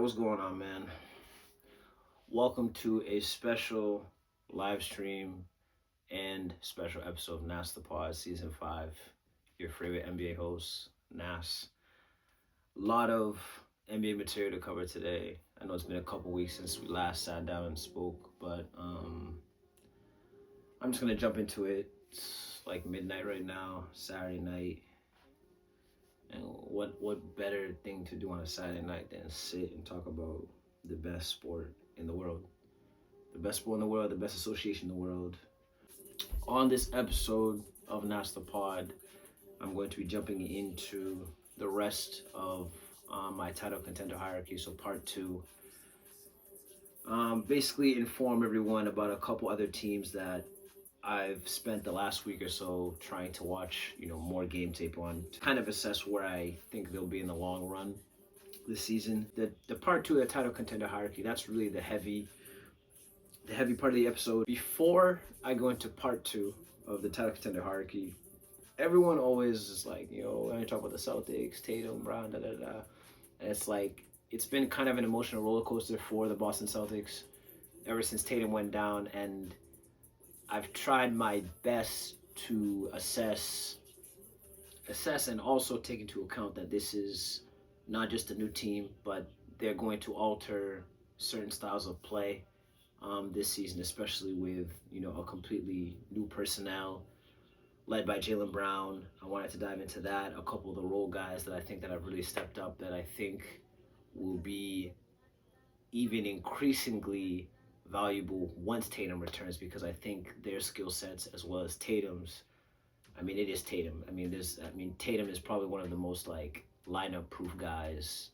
what's going on, man? Welcome to a special live stream and special episode of Nass the Pod Season 5. Your favorite NBA host, Nass. A lot of NBA material to cover today. I know it's been a couple weeks since we last sat down and spoke, but I'm just going to jump into it. It's like midnight right now, Saturday night. And what better thing to do on a Saturday night than sit and talk about the best sport in the world? The best sport in the world, the best association in the world. On this episode of Nasser Pod, I'm going to be jumping into the rest of my title contender hierarchy, so part 2. Basically inform everyone about a couple other teams that I've spent the last week or so trying to watch, more game tape on to kind of assess where I think they'll be in the long run this season. The part 2 of the title contender hierarchy, that's really the heavy part of the episode. Before I go into part 2 of the title contender hierarchy, everyone always is like, when I talk about the Celtics, Tatum, Brown, and it's like, it's been kind of an emotional roller coaster for the Boston Celtics ever since Tatum went down, and I've tried my best to assess and also take into account that this is not just a new team, but they're going to alter certain styles of play this season, especially with a completely new personnel led by Jaylen Brown. I wanted to dive into that. A couple of the role guys that I think that have really stepped up, that I think will be even increasingly valuable once Tatum returns, because I think their skill sets as well as Tatum's. It is Tatum. Tatum is probably one of the most lineup proof guys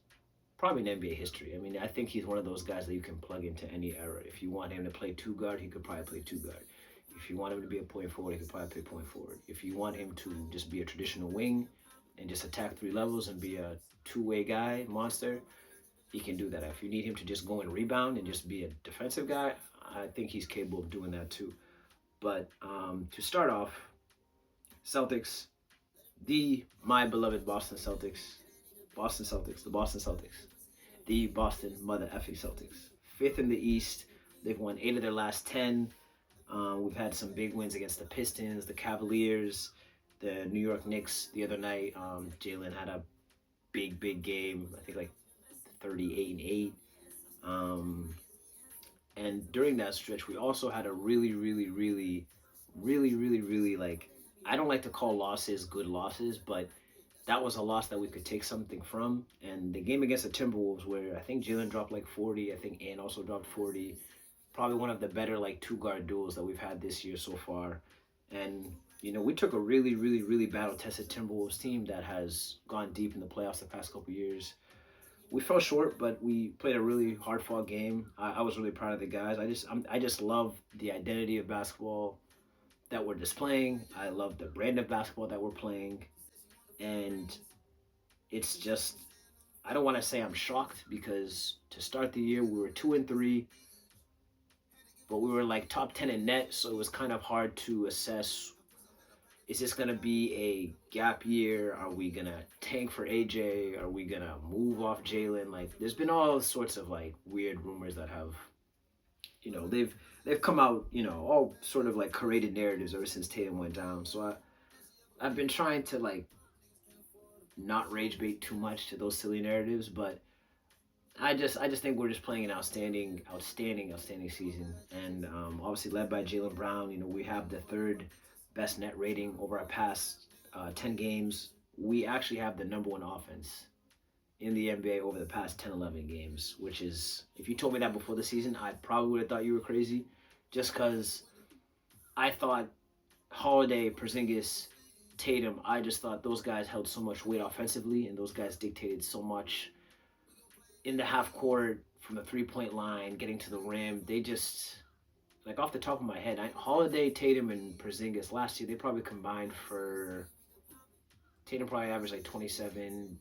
probably in NBA history. I think he's one of those guys that you can plug into any era. If you want him to play two guard, he could probably play two guard. If you want him to be a point forward, he could probably play point forward. If you want him to just be a traditional wing and just attack 3 levels and be a two-way guy, monster, he can do that. If you need him to just go and rebound and just be a defensive guy, I think he's capable of doing that too. But to start off, Celtics, my beloved Boston Celtics, the Boston mother effing Celtics. 5th in the East. They've won 8 of their last 10. We've had some big wins against the Pistons, the Cavaliers, the New York Knicks the other night. Jaylen had a big game. I think 38-8. And during that stretch, we also had a really, I don't like to call losses good losses, but that was a loss that we could take something from. And the game against the Timberwolves, where I think Jaylen dropped 40, I think Ann also dropped 40. Probably one of the better two-guard duels that we've had this year so far. And, we took a really battle-tested Timberwolves team that has gone deep in the playoffs the past couple years. We fell short, but we played a really hard-fought game. I was really proud of the guys. I just love the identity of basketball that we're displaying. I love the brand of basketball that we're playing. And it's just, I don't want to say I'm shocked, because to start the year, we were 2-3, but we were top 10 in net, so it was kind of hard to assess, is this going to be a gap year? Are we going to tank for AJ? Are we going to move off Jaylen? There's been all sorts of weird rumors that have, they've come out, all sort of created narratives ever since Tatum went down. So I've been trying to not rage bait too much to those silly narratives, but I just think we're just playing an outstanding season, and obviously led by Jaylen Brown. We have the 3rd best net rating over our past 10 games. We actually have the number 1 offense in the NBA over the past 10-11 games, which is, if you told me that before the season, I probably would have thought you were crazy, just because I thought Holiday, Porzingis, Tatum, I just thought those guys held so much weight offensively, and those guys dictated so much in the half court, from the 3-point line, getting to the rim. They just, off the top of my head, Holiday, Tatum, and Porzingis last year, they probably combined for, Tatum probably averaged 27.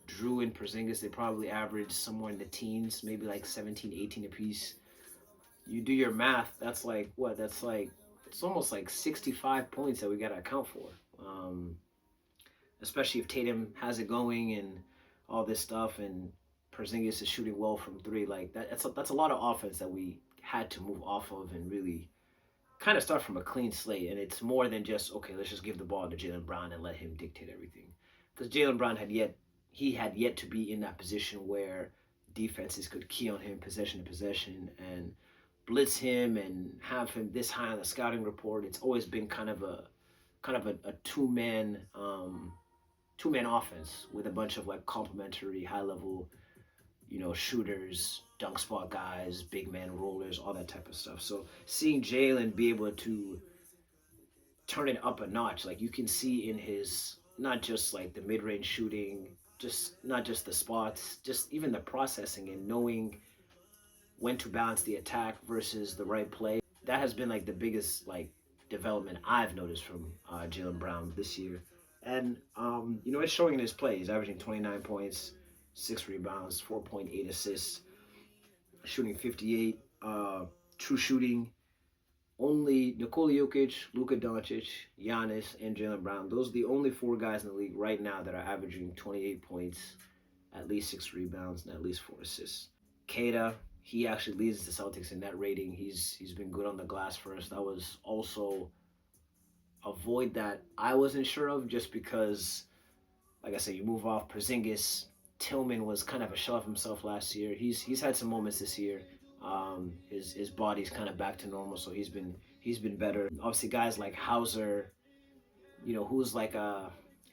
Drew and Porzingis, they probably averaged somewhere in the teens, maybe 17, 18 apiece. You do your math, that's it's almost 65 points that we got to account for. Especially if Tatum has it going and all this stuff, and Porzingis is shooting well from three. Like that's a lot of offense that we had to move off of and really kind of start from a clean slate. And it's more than just okay, let's just give the ball to Jaylen Brown and let him dictate everything. Because Jaylen Brown had yet to be in that position where defenses could key on him possession to possession and blitz him and have him this high on the scouting report. It's always been kind of a two man offense with a bunch of like complementary high level shooters, dunk spot guys, big man rollers, all that type of stuff. So seeing Jaylen be able to turn it up a notch, like you can see in his not just like the mid range shooting, just not just the spots, just even the processing and knowing when to balance the attack versus the right play. That has been like the biggest like development I've noticed from Jaylen Brown this year. And it's showing in his play. He's averaging 29 points, 6 rebounds, 4.8 assists, shooting 58, true shooting. Only Nikola Jokic, Luka Doncic, Giannis, and Jaylen Brown. Those are the only four guys in the league right now that are averaging 28 points, at least 6 rebounds, and at least 4 assists. Kata, he actually leads the Celtics in net rating. He's been good on the glass for us. That was also a void that I wasn't sure of, just because, like I said, you move off Porzingis. Tillman was kind of a shell of himself last year. He's had some moments this year. His body's kind of back to normal, so he's been better. Obviously, guys like Hauser, who's like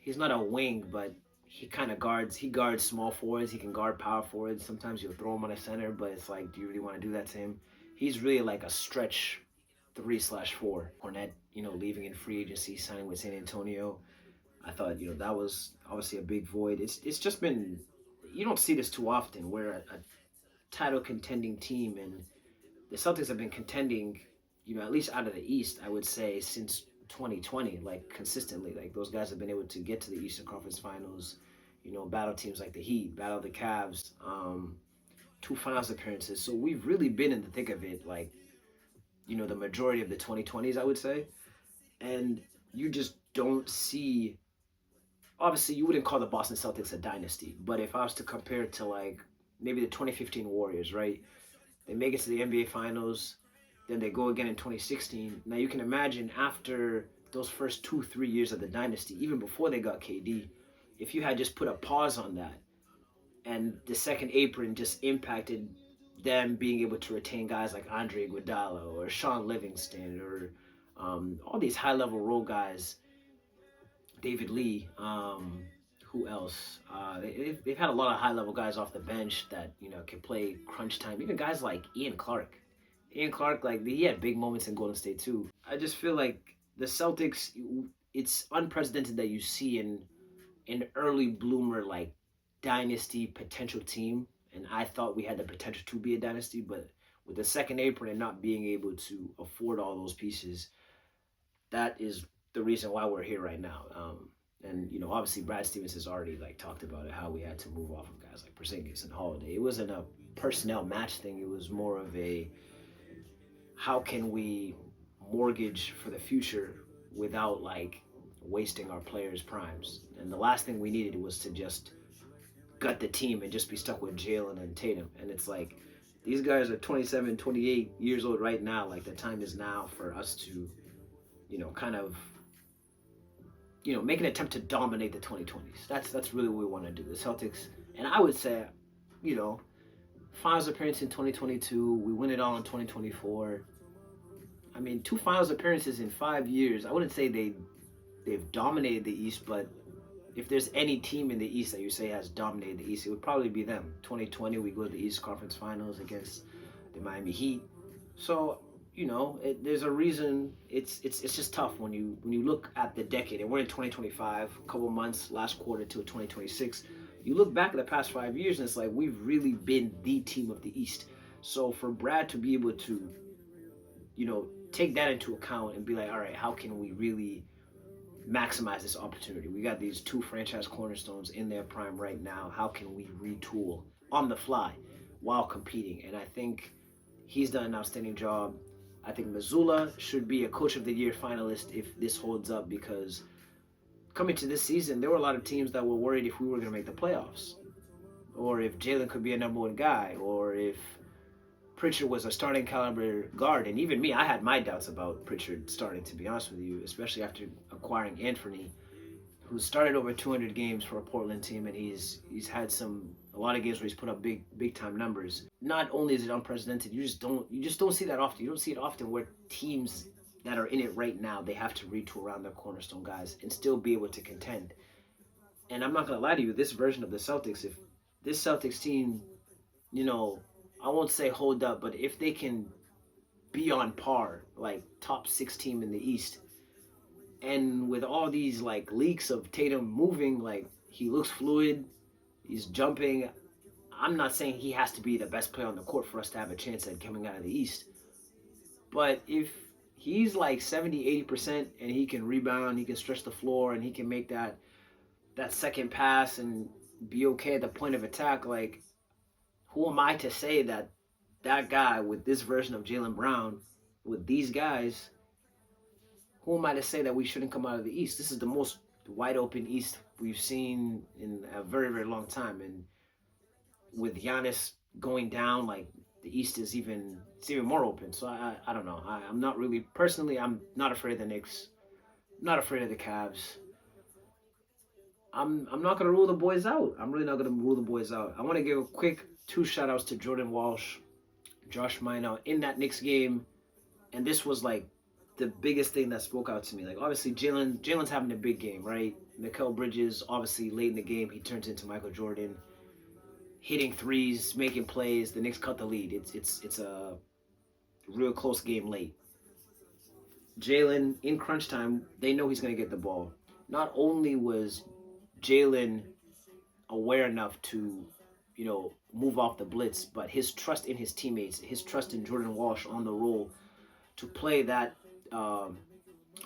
he's not a wing, but he guards small forwards. He can guard power forwards. Sometimes you'll throw him on a center, but it's like, do you really want to do that to him? He's really like a stretch 3/4. Cornette, leaving in free agency, signing with San Antonio. I thought, that was obviously a big void. It's just been, you don't see this too often where a title contending team, and the Celtics have been contending, at least out of the East, I would say, since 2020, like consistently. Like those guys have been able to get to the Eastern Conference Finals, battle teams like the Heat, battle the Cavs, 2 finals appearances. So we've really been in the thick of it, like, the majority of the 2020s, I would say. And you just don't see, obviously you wouldn't call the Boston Celtics a dynasty, but if I was to compare it to like maybe the 2015 Warriors, right? They make it to the NBA Finals, then they go again in 2016. Now you can imagine after those first 2-3 years of the dynasty, even before they got KD, if you had just put a pause on that and the second apron just impacted them being able to retain guys like Andre Iguodala or Sean Livingston or all these high-level role guys, David Lee, who else? They've had a lot of high-level guys off the bench that, can play crunch time. Even guys like Ian Clark. Ian Clark, like, he had big moments in Golden State, too. I just feel like the Celtics, it's unprecedented that you see an early bloomer, like, dynasty potential team. And I thought we had the potential to be a dynasty, but with the second apron and not being able to afford all those pieces, that is the reason why we're here right now. And obviously Brad Stevens has already like talked about it, how we had to move off of guys like Porzingis and Holiday. It wasn't a personnel match thing. It was more of a, how can we mortgage for the future without like wasting our players' primes? And the last thing we needed was to just gut the team and just be stuck with Jaylen and Tatum. And it's like, these guys are 27, 28 years old right now. Like the time is now for us to, kind of, make an attempt to dominate the 2020s. That's really what we want to do. The Celtics, and I would say, finals appearance in 2022. We win it all in 2024. I mean, 2 finals appearances in 5 years. I wouldn't say they've dominated the East, but if there's any team in the East that you say has dominated the East, it would probably be them. 2020, we go to the East Conference Finals against the Miami Heat. So, there's a reason. It's just tough when you look at the decade, and we're in 2025, a couple months, last quarter to 2026. You look back at the past 5 years, and it's like we've really been the team of the East. So for Brad to be able to, take that into account and be like, all right, how can we really maximize this opportunity? We got these 2 franchise cornerstones in their prime right now. How can we retool on the fly while competing? And I think he's done an outstanding job. I think Missoula should be a Coach of the Year finalist if this holds up, because coming to this season, there were a lot of teams that were worried if we were going to make the playoffs. or if Jaylen could be a number one guy, or if Pritchard was a starting caliber guard. And even me, I had my doubts about Pritchard starting, to be honest with you, especially after acquiring Anthony, who started over 200 games for a Portland team, and he's had a lot of games where he's put up big time numbers. Not only is it unprecedented, you just don't see that often. You don't see it often where teams that are in it right now, they have to retool around their cornerstone guys and still be able to contend. And I'm not gonna lie to you, this version of the Celtics, if this Celtics team, you know, I won't say hold up, but if they can be on par, like top 6 team in the East, and with all these like leaks of Tatum moving, like he looks fluid, he's jumping. I'm not saying he has to be the best player on the court for us to have a chance at coming out of the East. But if he's like 70-80% and he can rebound, he can stretch the floor, and he can make that second pass and be okay at the point of attack, like who am I to say that that guy with this version of Jaylen Brown, with these guys, who am I to say that we shouldn't come out of the East? This is the most wide open East we've seen in a very, very long time. And with Giannis going down, like the East is even more open. So I don't know. I'm not really personally. I'm not afraid of the Knicks. I'm not afraid of the Cavs. I'm not gonna rule the boys out. I'm really not gonna rule the boys out. I want to give a quick 2 shout outs to Jordan Walsh, Josh Minot in that Knicks game, and this was like the biggest thing that spoke out to me. Like obviously Jalen's having a big game, right? Mikal Bridges, obviously late in the game, he turns into Michael Jordan, hitting threes, making plays. The Knicks cut the lead. It's a real close game late. Jaylen in crunch time, they know he's gonna get the ball. Not only was Jaylen aware enough to, move off the blitz, but his trust in his teammates, his trust in Jordan Walsh on the roll to play that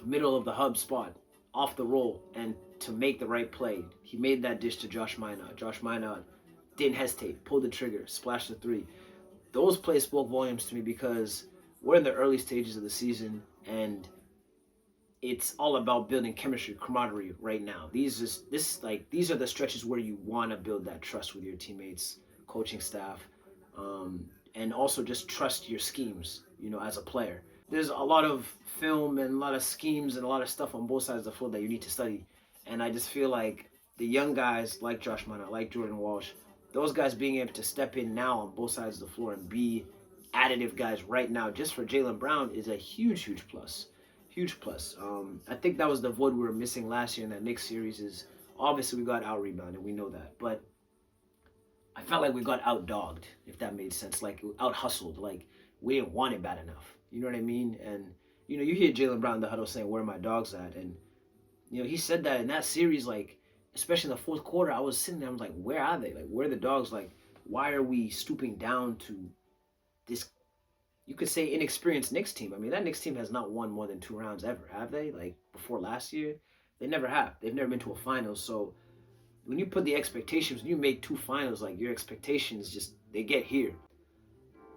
middle of the hub spot off the roll and to make the right play. He made that dish to Josh Minot. Josh Minot didn't hesitate, pulled the trigger, splashed the 3. Those plays spoke volumes to me because we're in the early stages of the season and it's all about building chemistry, camaraderie right now. These are the stretches where you want to build that trust with your teammates, coaching staff, and also just trust your schemes, as a player. There's a lot of film and a lot of schemes and a lot of stuff on both sides of the field that you need to study. And I just feel like the young guys like Josh Minot, like Jordan Walsh, those guys being able to step in now on both sides of the floor and be additive guys right now just for Jaylen Brown is a huge, huge plus. Huge plus. I think that was the void we were missing last year in that Knicks series. Is obviously we got out rebounded, we know that, but I felt like we got out dogged, if that made sense. Like out hustled. Like we didn't want it bad enough. You know what I mean? And you hear Jaylen Brown in the huddle saying, "Where are my dogs at?" And he said that in that series, like especially in the fourth quarter. I was sitting there, I was like, "Where are they? Like where are the dogs? Like why are we stooping down to this?" You could say inexperienced Knicks team. I mean, that Knicks team has not won more than 2 rounds ever, have they? Like before last year, they never have. They've never been to a finals. So when you put the expectations, when you make 2 finals, like your expectations just they get here.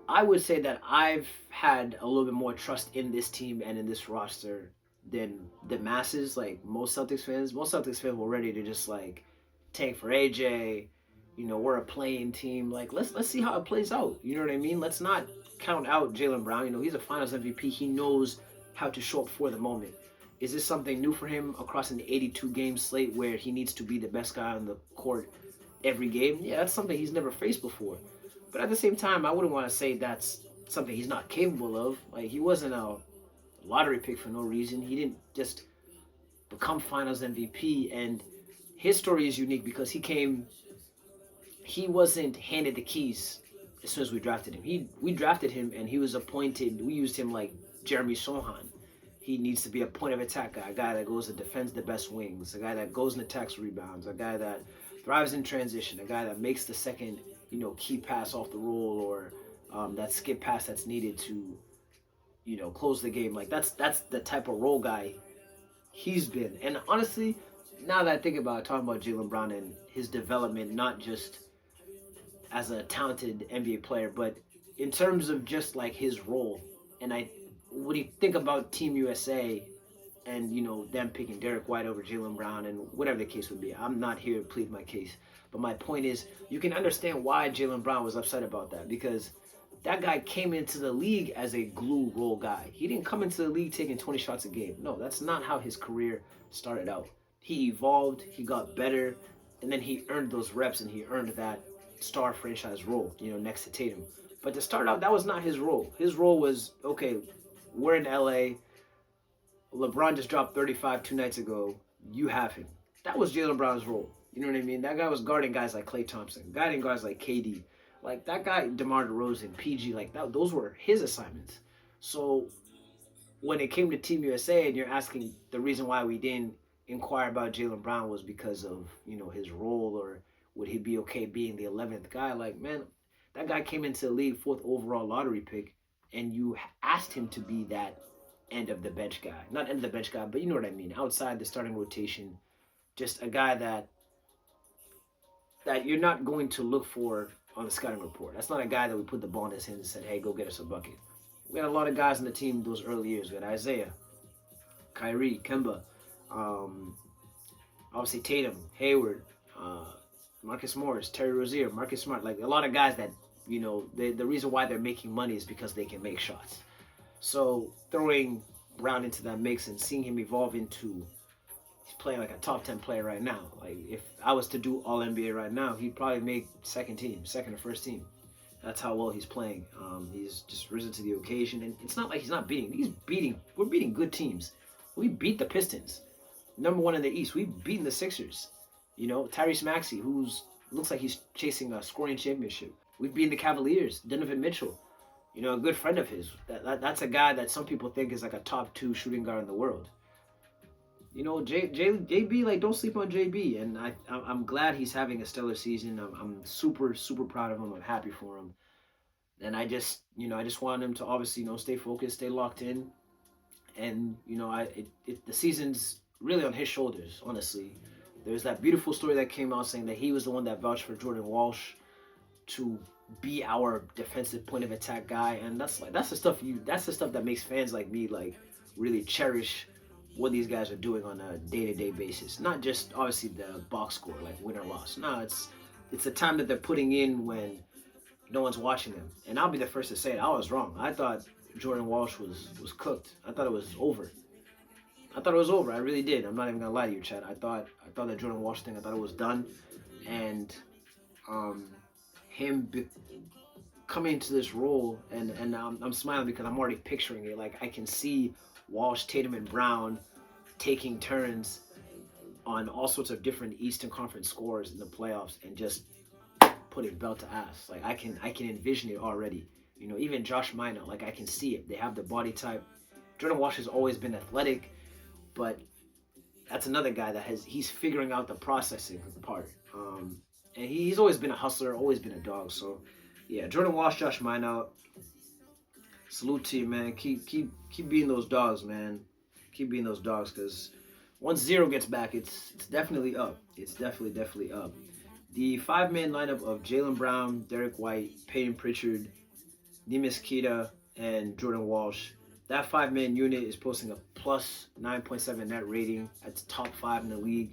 I would say that I've had a little bit more trust in this team and in this roster than the masses. Like most Celtics fans were ready to just like tank for AJ. We're a playing team. Like let's see how it plays out. You know what I mean? Let's not count out Jaylen Brown. He's a Finals MVP. He knows how to show up for the moment. Is this something new for him across an 82-game slate where he needs to be the best guy on the court every game? Yeah, that's something he's never faced before. But at the same time, I wouldn't want to say that's something he's not capable of. Like he wasn't a lottery pick for no reason. He didn't just become Finals MVP, and his story is unique because he wasn't handed the keys as soon as we drafted him. We drafted him and he was appointed. We used him like Jeremy Sohan. He needs to be a point of attack guy, a guy that goes and defends the best wings, a guy that goes and attacks rebounds, a guy that thrives in transition, a guy that makes the second, key pass off the roll or that skip pass that's needed to, close the game. Like that's the type of role guy he's been. And honestly, now that I think about it, talking about Jaylen Brown and his development, not just as a talented NBA player, but in terms of just like his role. And when you think about Team USA and them picking Derek White over Jaylen Brown and whatever the case would be, I'm not here to plead my case, But my point is, you can understand why Jaylen Brown was upset about that, because that guy came into the league as a glue role guy. He didn't come into the league taking 20 shots a game. No, that's not how his career started out. He evolved, he got better, and then he earned those reps and he earned that star franchise role, next to Tatum. But to start out, that was not his role. His role was, okay, we're in LA. LeBron just dropped 35 2 nights ago. You have him. That was Jaylen Brown's role. You know what I mean? That guy was guarding guys like Klay Thompson, guarding guys like KD. Like that guy, DeMar DeRozan, PG, like that, those were his assignments. So when it came to Team USA and you're asking the reason why we didn't inquire about Jaylen Brown was because of, his role, or would he be okay being the 11th guy? Like, man, that guy came into the league 4th overall lottery pick, and you asked him to be that end of the bench guy. Not end of the bench guy, but you know what I mean. Outside the starting rotation, just a guy that you're not going to look for on the scouting report. That's not a guy that we put the ball in his hands and said, hey, go get us a bucket. We had a lot of guys on the team those early years. We had Isaiah, Kyrie, Kemba, obviously Tatum, Hayward, Marcus Morris, Terry Rozier, Marcus Smart. Like a lot of guys that, the reason why they're making money is because they can make shots. So throwing Brown into that mix and seeing him evolve into, he's playing like a top 10 player right now. Like if I was to do all NBA right now, he'd probably make second or first team. That's how well he's playing. He's just risen to the occasion, and it's not like he's not beating. We're beating good teams. We beat the Pistons, #1 in the East. We've beaten the Sixers. Tyrese Maxey, looks like he's chasing a scoring championship. We've beaten the Cavaliers. Donovan Mitchell, a good friend of his. That's a guy that some people think is like a top 2 shooting guard in the world. JB, like, don't sleep on JB, and I'm glad he's having a stellar season. I'm super, super proud of him. I'm happy for him, and I just want him to obviously, stay focused, stay locked in, and the season's really on his shoulders. Honestly, there's that beautiful story that came out saying that he was the one that vouched for Jordan Walsh to be our defensive point of attack guy, and that's the stuff that makes fans like me like really cherish what these guys are doing on a day-to-day basis. Not just obviously the box score, like win or loss. No, it's the time that they're putting in when no one's watching them. And I'll be the first to say it, I was wrong. I thought Jordan Walsh was cooked. I thought it was over. I really did. I'm not even gonna lie to you, Chad. I thought that Jordan Walsh thing, I thought it was done. And him coming into this role, and I'm smiling because I'm already picturing it. Like I can see Walsh, Tatum, and Brown taking turns on all sorts of different Eastern Conference scores in the playoffs and just putting belt to ass. Like I can envision it already. Even Josh Minot, like I can see it. They have the body type. Jordan Walsh has always been athletic, but that's another guy he's figuring out the processing part. And he's always been a hustler, always been a dog. So yeah, Jordan Walsh, Josh Minot, salute to you, man. Keep being those dogs, man. Keep being those dogs, because once Zero gets back, it's definitely up. It's definitely up. The 5-man lineup of Jaylen Brown, Derek White, Peyton Pritchard, Neemias Queta, and Jordan Walsh. That 5-man unit is posting a plus 9.7 net rating. That's top 5 in the league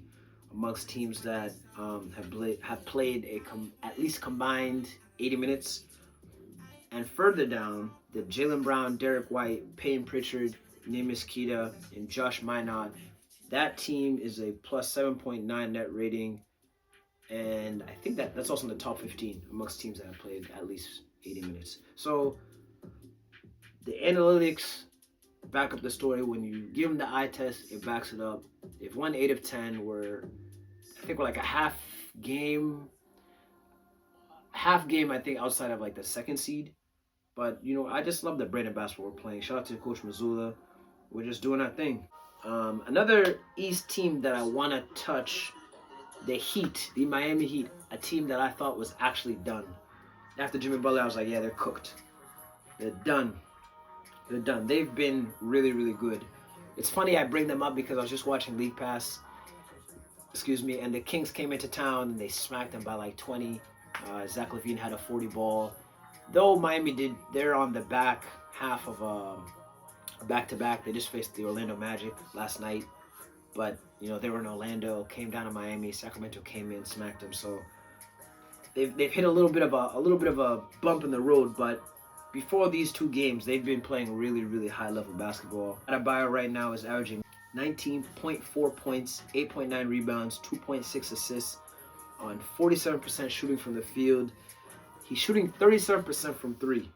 amongst teams that have played at least combined 80 minutes. And further down, the Jaylen Brown, Derek White, Peyton Pritchard, Neemias Queta, and Josh Minot. That team is a plus 7.9 net rating. And I think that's also in the top 15 amongst teams that have played at least 80 minutes. So the analytics back up the story. When you give them the eye test, it backs it up. They've won 8 of 10. I think we're like a half game, I think, outside of like the second seed. But, I just love the brand of basketball we're playing. Shout out to Coach Mazzulla. We're just doing our thing. Another East team that I want to touch, the Heat, the Miami Heat, a team that I thought was actually done. After Jimmy Butler, I was like, yeah, they're cooked. They're done. They've been really, really good. It's funny I bring them up because I was just watching League Pass, and the Kings came into town and they smacked them by like 20. Zach LaVine had a 40 ball. Though Miami they're on the back half of a back-to-back. They just faced the Orlando Magic last night. But, they were in Orlando, came down to Miami. Sacramento came in, smacked them. So they've hit a little bit of a bump in the road, but before these two games, they've been playing really, really high level basketball. Adebayo right now is averaging 19.4 points, 8.9 rebounds, 2.6 assists on 47% shooting from the field. He's shooting 37% from three,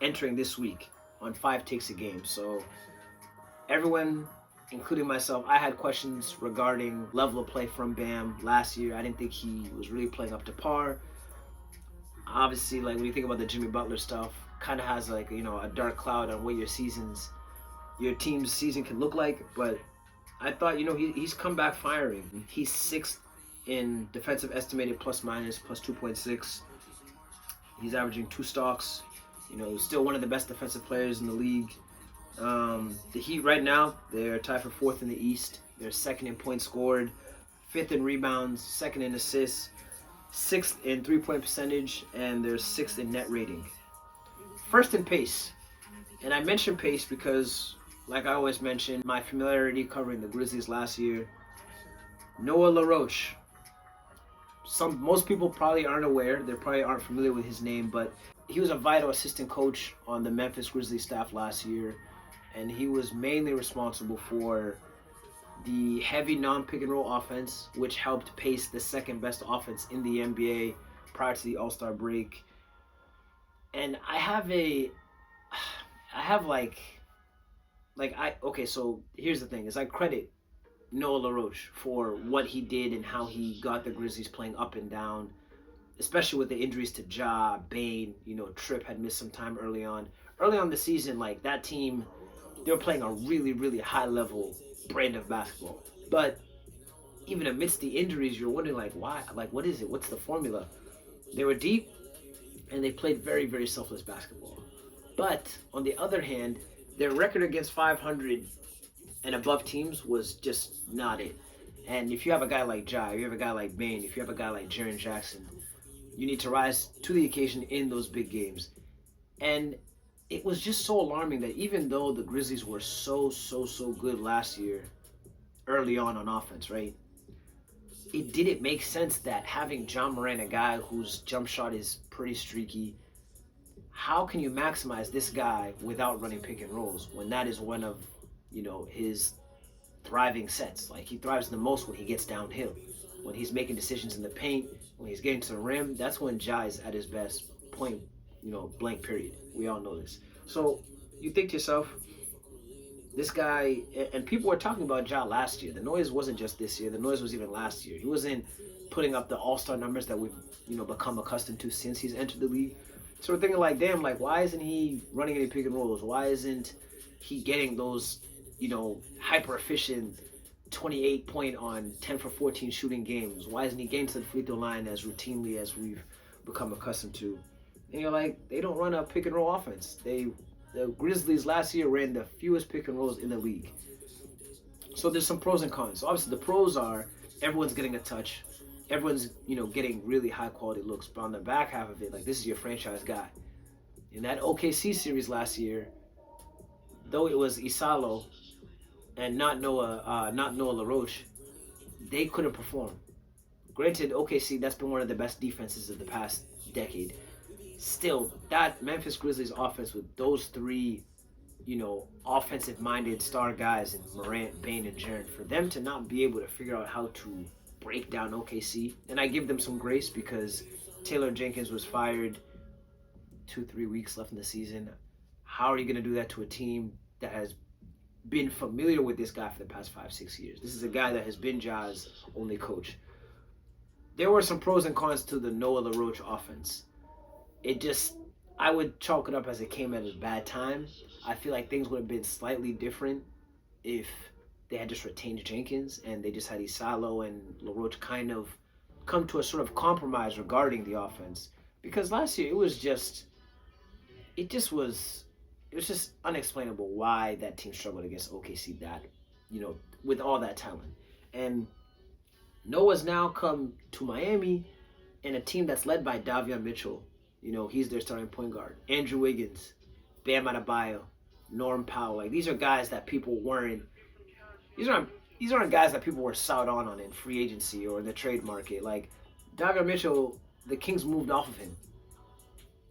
entering this week on 5 takes a game. So everyone, including myself, I had questions regarding level of play from Bam last year. I didn't think he was really playing up to par. Obviously, like when you think about the Jimmy Butler stuff, kind of has like, a dark cloud on what your team's season can look like. But I thought, he's come back firing. He's 6th in defensive estimated plus minus, plus 2.6. He's averaging 2 stocks. Still one of the best defensive players in the league. The Heat right now, they're tied for 4th in the East. They're 2nd in points scored, 5th in rebounds, 2nd in assists, 6th in 3-point percentage, and they're 6th in net rating. 1st in pace. And I mention pace because, like I always mention, my familiarity covering the Grizzlies last year. Noah LaRoche. Most people probably aren't aware. They probably aren't familiar with his name, but he was a vital assistant coach on the Memphis Grizzlies staff last year, and he was mainly responsible for the heavy non-pick and roll offense, which helped pace the 2nd best offense in the NBA prior to the All-Star break. And so here's the thing, is I credit Noah LaRoche for what he did and how he got the Grizzlies playing up and down, especially with the injuries to Ja, Bane, Tripp had missed some time early on. Early on the season, like that team, they were playing a really, really high level brand of basketball. But even amidst the injuries, you're wondering like why? Like what is it? What's the formula? They were deep and they played very, very selfless basketball. But on the other hand, their record against 500 and above teams was just not it. And if you have a guy like Ja, if you have a guy like Bane, if you have a guy like Jaren Jackson, you need to rise to the occasion in those big games. And it was just so alarming that even though the Grizzlies were so good last year, early on offense, right? It didn't make sense that having John Moran, a guy whose jump shot is pretty streaky, how can you maximize this guy without running pick and rolls when that is one of, his thriving sets? Like he thrives the most when he gets downhill, when he's making decisions in the paint, when he's getting to the rim. That's when Ja is at his best, point, blank period. We all know this. So you think to yourself, this guy, and people were talking about Ja last year. The noise wasn't just this year. The noise was even last year. He wasn't putting up the all-star numbers that we've, become accustomed to since he's entered the league. So we're thinking like, damn, like why isn't he running any pick and rolls? Why isn't he getting those, hyper efficient 28 point on 10 for 14 shooting games? Why isn't he getting to the free throw line as routinely as we've become accustomed to? And you're like, they don't run a pick and roll offense. The Grizzlies last year ran the fewest pick and rolls in the league. So there's some pros and cons. So obviously the pros are everyone's getting a touch. Everyone's, getting really high quality looks. But on the back half of it, like this is your franchise guy. In that OKC series last year, though it was Isalo and not Noah LaRoche, they couldn't perform. Granted, OKC, that's been one of the best defenses of the past decade. Still, that Memphis Grizzlies offense with those 3, offensive-minded star guys in Morant, Bane, and Jaren, for them to not be able to figure out how to break down OKC, and I give them some grace because Taylor Jenkins was fired 2-3 weeks left in the season. How are you going to do that to a team that has been familiar with this guy for the past 5-6 years? This is a guy that has been Ja's only coach. There were some pros and cons to the Noah LaRoche offense. I would chalk it up as it came at a bad time. I feel like things would have been slightly different if they had just retained Jenkins and they just had Isalo and LaRoche kind of come to a sort of compromise regarding the offense. Because last year it was just unexplainable why that team struggled against OKC with all that talent. And Noah's now come to Miami and a team that's led by Davion Mitchell. He's their starting point guard. Andrew Wiggins, Bam Adebayo, Norm Powell. Like these are guys that people weren't. These aren't guys that people were sought on in free agency or in the trade market. Like Davion Mitchell the Kings moved off of him.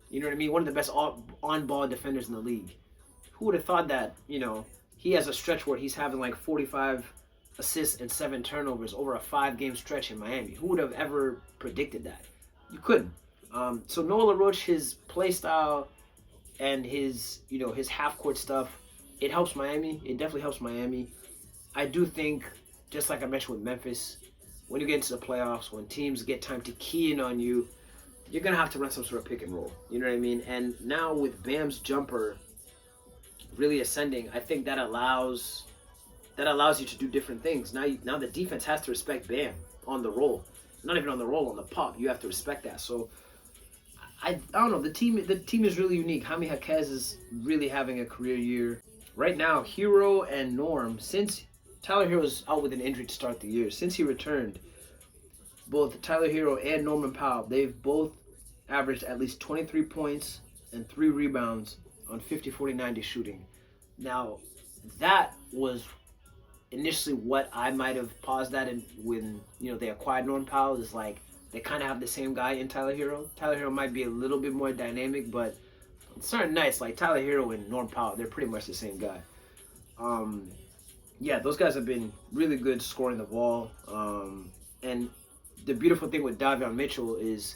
You know what I mean? One of the best on-ball defenders in the league. Who would have thought that, he has a stretch where he's having like 45 assists and 7 turnovers over a 5-game stretch in Miami? Who would have ever predicted that? You couldn't. So Noah LaRoche, his play style and his half-court stuff, it helps Miami. It definitely helps Miami. I do think, just like I mentioned with Memphis, when you get into the playoffs, when teams get time to key in on you, you're going to have to run some sort of pick and roll. You know what I mean? And now with Bam's jumper really ascending, I think that allows you to do different things. Now the defense has to respect Bam on the roll. Not even on the roll, on the pop. You have to respect that. So I don't know. The team is really unique. Jaime Jaquez is really having a career year. Right now, Hero and Norm, since Tyler Hero's out with an injury to start the year, since he returned, both Tyler Hero and Norman Powell, they've both averaged at least 23 points and 3 rebounds on 50, 40, 90 shooting. Now, that was initially what I might have paused at when they acquired Norman Powell. Is like they kind of have the same guy in Tyler Hero. Tyler Hero might be a little bit more dynamic, but on certain nights, like Tyler Hero and Norman Powell, they're pretty much the same guy. Yeah, those guys have been really good scoring the ball. And the beautiful thing with Davion Mitchell is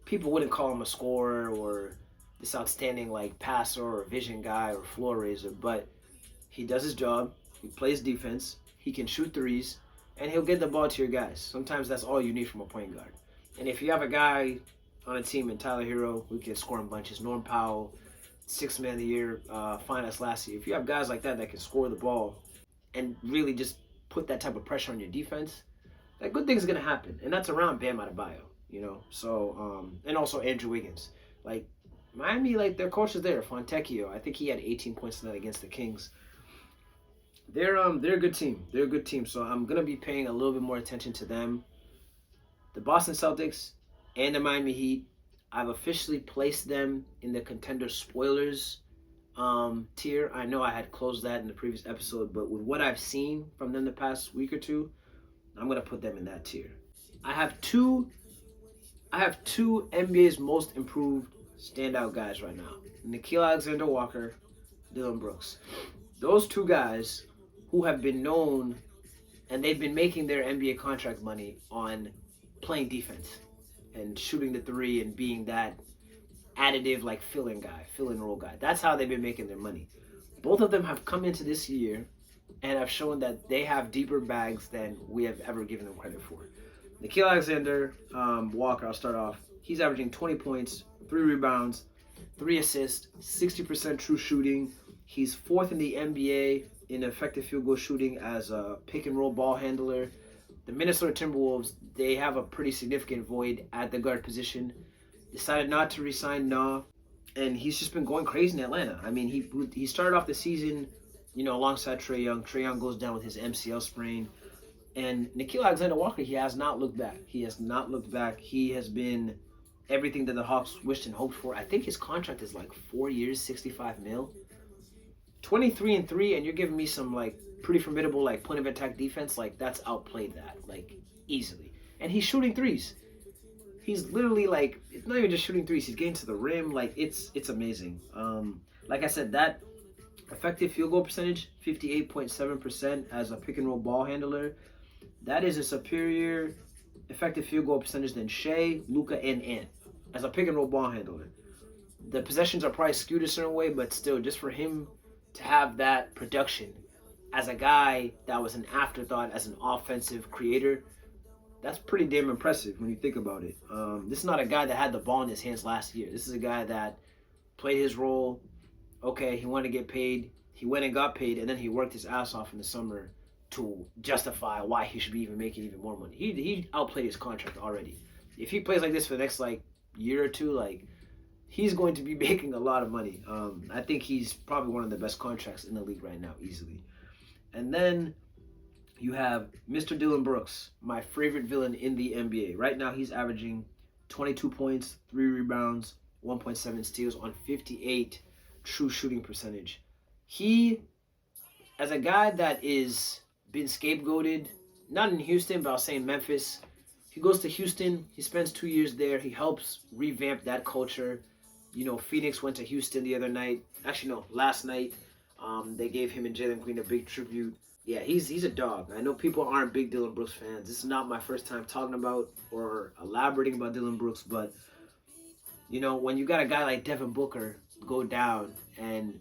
people wouldn't call him a scorer or this outstanding like passer or vision guy or floor raiser, but he does his job. He plays defense. He can shoot threes, and he'll get the ball to your guys. Sometimes that's all you need from a point guard. And if you have a guy on a team in Tyler Hero who can score in bunches, Norm Powell, 6th man of the year finalist last year. If you have guys like that can score the ball and really just put that type of pressure on your defense, that good things are gonna happen. And that's around Bam Adebayo, So and also Andrew Wiggins. Like Miami, like their coach is there, Fontecchio. I think he had 18 points tonight against the Kings. They're a good team. They're a good team. So I'm gonna be paying a little bit more attention to them. The Boston Celtics and the Miami Heat, I've officially placed them in the contender spoilers tier. I know I had closed that in the previous episode, but with what I've seen from them the past week or two, I'm gonna put them in that tier. I have two NBA's most improved standout guys right now: Nickeil Alexander-Walker, Dillon Brooks. Those two guys who have been known, and they've been making their NBA contract money on playing defense and shooting the three and being that additive, like fill-in role guy. That's how they've been making their money. Both of them have come into this year and have shown that they have deeper bags than we have ever given them credit for. Nickeil Alexander-Walker, I'll start off. He's averaging 20 points, 3 rebounds, 3 assists, 60% true shooting. He's 4th in the NBA in effective field goal shooting as a pick and roll ball handler. The Minnesota Timberwolves, they have a pretty significant void at the guard position. Decided not to re-sign Nah, and he's just been going crazy in Atlanta. I mean, he started off the season, alongside Trae Young. Trae Young goes down with his MCL sprain. And Nickeil Alexander-Walker, he has not looked back. He has been everything that the Hawks wished and hoped for. I think his contract is like 4 years, $65 million. 23-3, and you're giving me some like pretty formidable like point of attack defense. Like that's outplayed that like easily. And he's shooting threes. He's literally like, it's not even just shooting threes. He's getting to the rim. Like it's amazing. Like I said, that effective field goal percentage, 58.7% as a pick and roll ball handler. That is a superior effective field goal percentage than Shea, Luka, and Ant as a pick and roll ball handler. The possessions are probably skewed a certain way, but still, just for him to have that production as a guy that was an afterthought as an offensive creator, that's pretty damn impressive when you think about it. This is not a guy that had the ball in his hands last year. This is a guy that played his role. Okay, he wanted to get paid. He went and got paid, and then he worked his ass off in the summer to justify why he should be even making even more money. He outplayed his contract already. If he plays like this for the next like year or two, like he's going to be making a lot of money. I think he's probably one of the best contracts in the league right now, easily. And then you have Mr. Dillon Brooks, my favorite villain in the NBA. Right now, he's averaging 22 points, 3 rebounds, 1.7 steals on 58 true shooting percentage. He, as a guy that is been scapegoated, not in Houston, but I'll say in Memphis, He goes to Houston. He spends 2 years there. He helps revamp that culture. Phoenix went to Houston the other night. Actually, no, last night. They gave him and Jalen Green a big tribute. Yeah, he's a dog. I know people aren't big Dillon Brooks fans. This is not my first time talking about or elaborating about Dillon Brooks, but when you got a guy like Devin Booker go down, and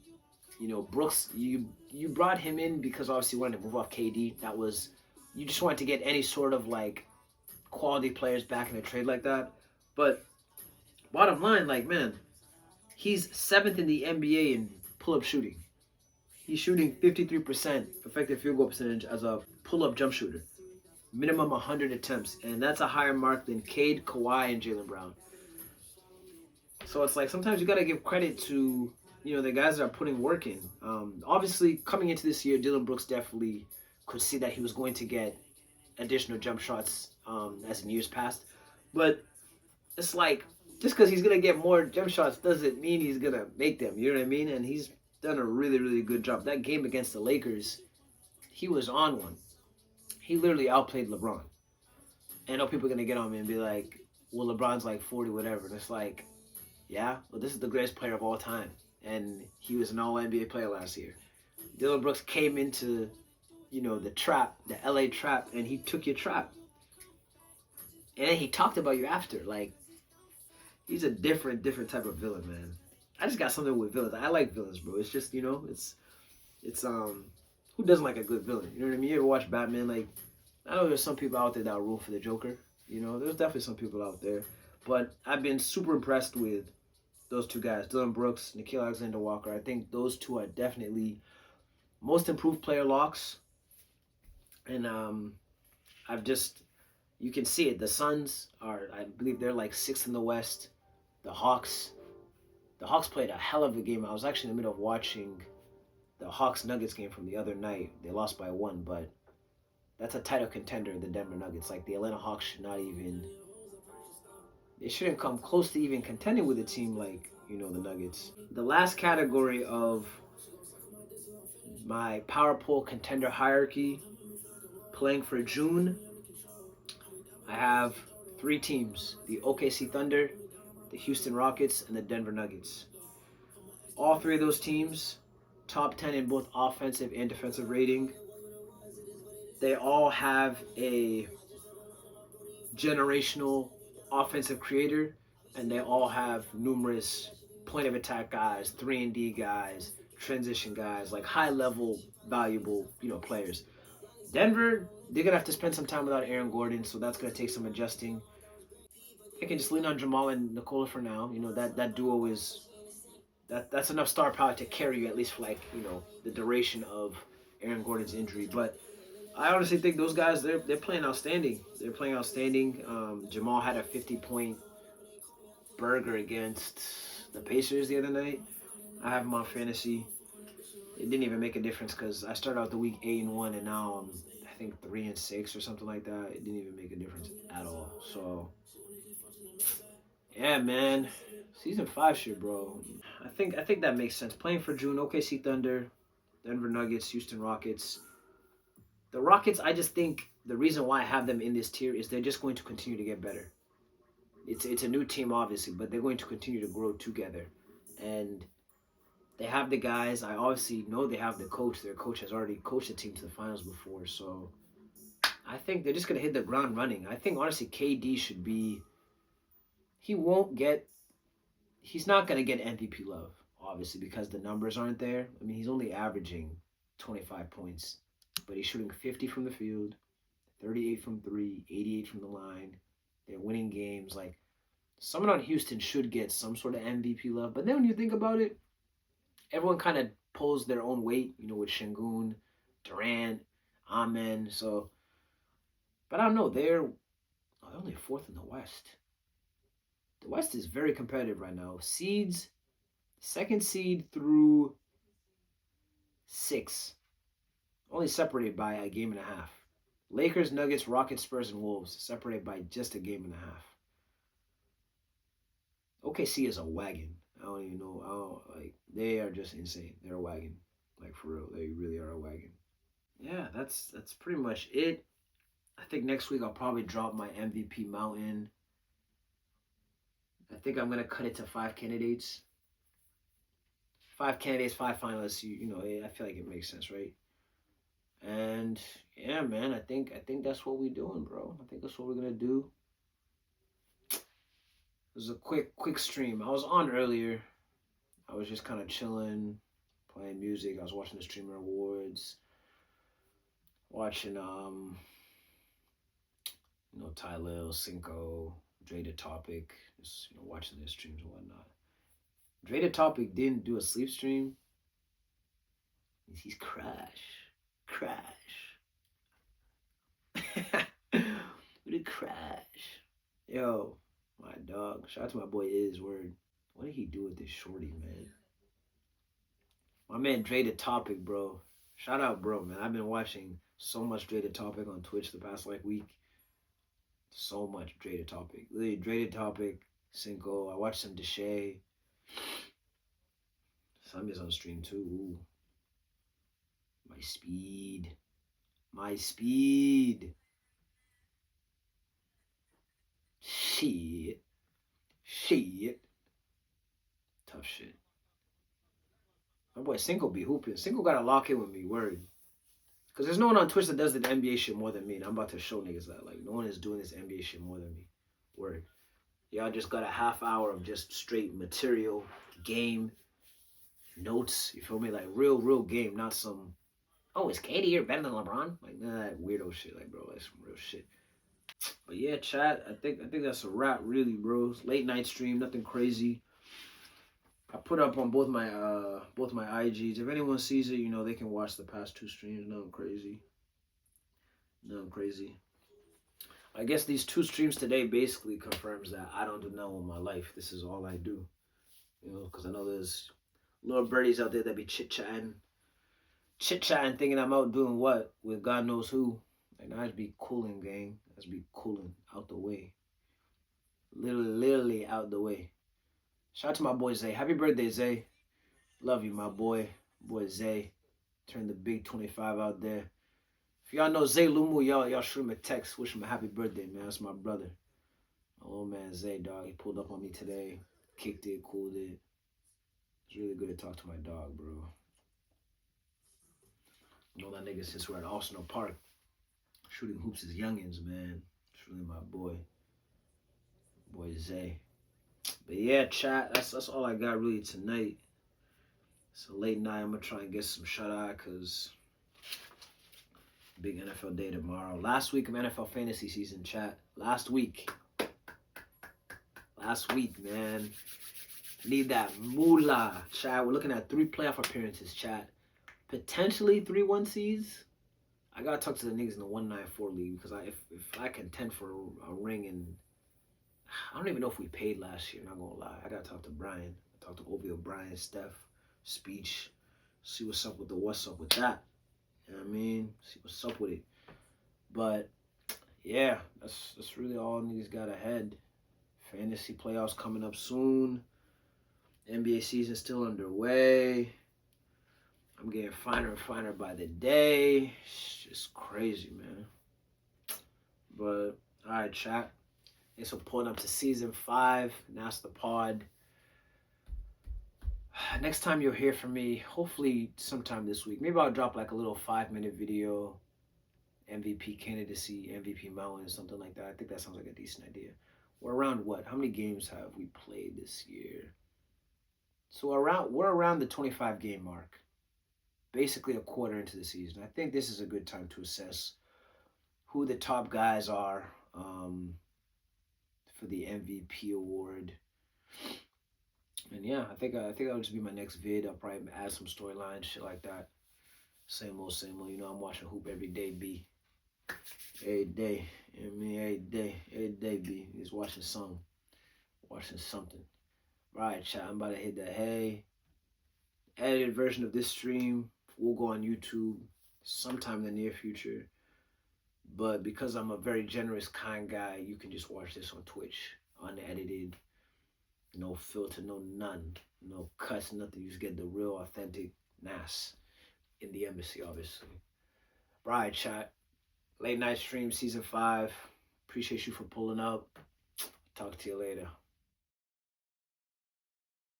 Brooks, you brought him in because obviously you wanted to move off KD. That was you just wanted to get any sort of like quality players back in a trade like that. But bottom line, like, man, he's seventh in the NBA in pull-up shooting. He's shooting 53% effective field goal percentage as a pull-up jump shooter. Minimum 100 attempts. And that's a higher mark than Cade, Kawhi, and Jaylen Brown. So it's like sometimes you got to give credit to, the guys that are putting work in. Obviously, coming into this year, Dillon Brooks definitely could see that he was going to get additional jump shots as in years passed. But it's like, just because he's going to get more jump shots doesn't mean he's going to make them. You know what I mean? And he's done a really, really good job. That game against the Lakers, he was on one. He literally outplayed LeBron. And I know people are going to get on me and be like, well, LeBron's like 40, whatever. And it's like, yeah, well, this is the greatest player of all time. And he was an all-NBA player last year. Dillon Brooks came into, the trap, the LA trap, and he took your trap. And then he talked about you after. Like, he's a different type of villain, man. I just got something with villains. I like villains, bro. It's just, it's who doesn't like a good villain? You know what I mean? You ever watch Batman? Like, I know there's some people out there that will root for the Joker. There's definitely some people out there. But I've been super impressed with those two guys, Dillon Brooks, Nickeil Alexander-Walker. I think those two are definitely most improved player locks. And you can see it. The Suns I believe they're like sixth in the West. The Hawks played a hell of a game. I was actually in the middle of watching the Hawks-Nuggets game from the other night. They lost by 1, but that's a title contender, the Denver Nuggets. Like, the Atlanta Hawks they shouldn't come close to even contending with a team like, the Nuggets. The last category of my power poll contender hierarchy, playing for June, I have 3 teams: the OKC Thunder, the Houston Rockets, and the Denver Nuggets. All 3 of those teams, top 10 in both offensive and defensive rating. They all have a generational offensive creator, and they all have numerous point of attack guys, 3-and-D guys, transition guys, like high level, valuable, players. Denver, they're gonna have to spend some time without Aaron Gordon, so that's gonna take some adjusting. They can just lean on Jamal and Nikola for now. That duo is that's enough star power to carry you at least for the duration of Aaron Gordon's injury. But I honestly think those guys they're playing outstanding. They're playing outstanding. Jamal had a 50-point burger against the Pacers the other night. I have him on fantasy. It didn't even make a difference because I started out the week 8-1 and now I'm I think 3-6 or something like that. It didn't even make a difference at all. So yeah, man, season 5 shit, bro. I think that makes sense. Playing for June, OKC Thunder, Denver Nuggets, Houston Rockets. The Rockets, I just think the reason why I have them in this tier is they're just going to continue to get better. It's a new team, obviously, but they're going to continue to grow together. And they have the guys. I obviously know they have the coach. Their coach has already coached the team to the finals before. So I think they're just going to hit the ground running. I think, honestly, KD should be... He's not going to get MVP love, obviously, because the numbers aren't there. I mean, he's only averaging 25 points, but he's shooting 50 from the field, 38 from 3, 88 from the line. They're winning games. Like, someone on Houston should get some sort of MVP love. But then when you think about it, everyone kind of pulls their own weight, with Şengün, Durant, Amen. So, but I don't know. They're only 4th in the West. The West is very competitive right now. Seeds, 2nd seed through 6, only separated by a game and a half. Lakers, Nuggets, Rockets, Spurs, and Wolves separated by just a game and a half. OKC is a wagon. I don't even know. They are just insane. They're a wagon. Like, for real. They really are a wagon. Yeah, that's pretty much it. I think next week I'll probably drop my MVP mountain. I think I'm gonna cut it to 5 candidates. 5 candidates, 5 finalists. I feel like it makes sense, right? And yeah, man, I think that's what we're doing, bro. I think that's what we're gonna do. It was a quick stream. I was on earlier. I was just kind of chilling, playing music. I was watching the streamer awards, watching Tyler, Cinco, Dre the Topic, just watching their streams and whatnot. Dre the Topic didn't do a sleep stream. He's crash. What a crash. Yo, my dog. Shout out to my boy Is Word. What did he do with this shorty, man? My man Dre the Topic, bro. Shout out, bro, man. I've been watching so much Dre the Topic on Twitch the past week. So much Dre the Topic. Literally, Dre the Topic, Cinco. I watched some Deshae. Some is on stream too. Ooh. My speed. Shit. Tough shit. My boy Cinco be hooping. Cinco gotta lock in with me, word. Because there's no one on Twitch that does the NBA shit more than me. And I'm about to show niggas that. Like, no one is doing this NBA shit more than me. Word. Y'all just got a half hour of just straight material, game, notes. You feel me? Like, real game. Not some, oh, is KD here better than LeBron? Like, none of that weirdo shit. Like, bro, that's some real shit. But yeah, chat, I think that's a wrap, really, bro. Late night stream, nothing crazy. I put up on both my IGs. If anyone sees it, they can watch the past 2 streams. Nothing crazy. I guess these 2 streams today basically confirms that I don't do nothing with my life. This is all I do. Because I know there's little birdies out there that be chit-chatting, thinking I'm out doing what with God knows who. And I just be cooling, gang. I just be cooling out the way. Literally out the way. Shout out to my boy Zay. Happy birthday, Zay. Love you, my boy. Boy Zay. Turned the big 25 out there. If y'all know Zay Lumu, y'all shoot him a text. Wish him a happy birthday, man. That's my brother. My little man Zay, dog. He pulled up on me today. Kicked it, cooled it. It's really good to talk to my dog, bro. Know that nigga since we're at Arsenal Park. Shooting hoops as youngins, man. It's really my boy. Boy Zay. But yeah, chat, that's all I got really tonight. It's a late night. I'm going to try and get some shut-eye because big NFL day tomorrow. Last week of NFL fantasy season, chat. Last week, man. Need that moolah, chat. We're looking at 3 playoff appearances, chat. Potentially 3 1-seeds. I got to talk to the niggas in the 194 league because if I contend for a ring, and I don't even know if we paid last year, not going to lie. I got to talk to Brian. Talk to OVO, Brian, Steph, Speech. See what's up with that. You know what I mean? See what's up with it. But yeah, that's really all niggas got ahead. Fantasy playoffs coming up soon. NBA season still underway. I'm getting finer and finer by the day. It's just crazy, man. But all right, chat. Thanks for pulling up to season 5. Nass the pod. Next time you'll hear from me, hopefully sometime this week. Maybe I'll drop like a little 5-minute video, MVP candidacy, MVP mountain, something like that. I think that sounds like a decent idea. We're around what? How many games have we played this year? So we're around the 25 game mark. Basically a quarter into the season. I think this is a good time to assess who the top guys are for the MVP award. And yeah, I think that'll just be my next vid. I'll probably add some storylines, shit like that. Same old. I'm watching hoop every day, B. Every day. You know what I mean? Every day, B. Just watching something. All right, chat. I'm about to hit the hey. Edited version of this stream will go on YouTube sometime in the near future. But because I'm a very generous, kind guy, you can just watch this on Twitch, unedited. No filter, no none, no cuts, nothing. You just get the real, authentic Nass in the embassy, obviously. Right, chat. Late Night Stream Season 5. Appreciate you for pulling up. Talk to you later.